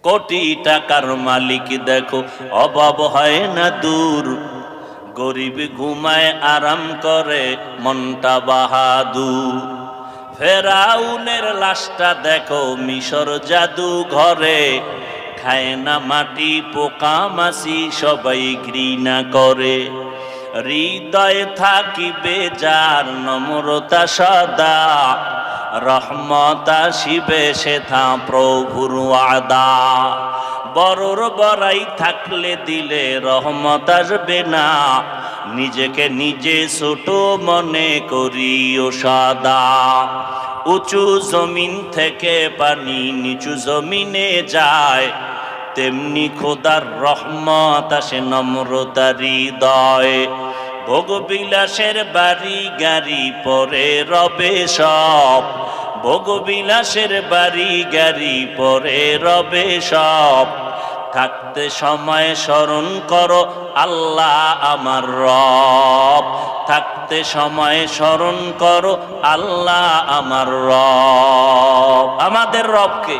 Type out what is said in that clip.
কোটি টাকার মালিক দেখো অভাব হয় না দূর, গরিব ঘুমায় আরাম করে মনটা বাহাদুর। ফেরাউনের লাশটা দেখো মিশর জাদু ঘরে, খায় না মাটি পোকা মাছি সবাই ঘৃণা করে। হৃদয়ে থাকিবে যার নম্রতা সদা, রহমত আসিবে সেথা প্রভুর ওয়াদা। বড়র বড়াই থাকলে দিলে রহমত আসবে না, নিজেকে নিজে ছোট মনে করিও সদা। উঁচু জমিন থেকে পানি নিচু জমিনে যায়, তেমনি খোদার রহমত আসে নম্রতার হৃদয়ে। ভোগবিলাসের বাড়ি গাড়ি পরে রবে সব, ভোগবিলাসের বাড়ি গাড়ি পরে রবে সব। থাকতে সময় স্মরণ করো আল্লাহ আমার রব, থাকতে সময় স্মরণ করো আল্লাহ আমার রব। আমাদের রবকে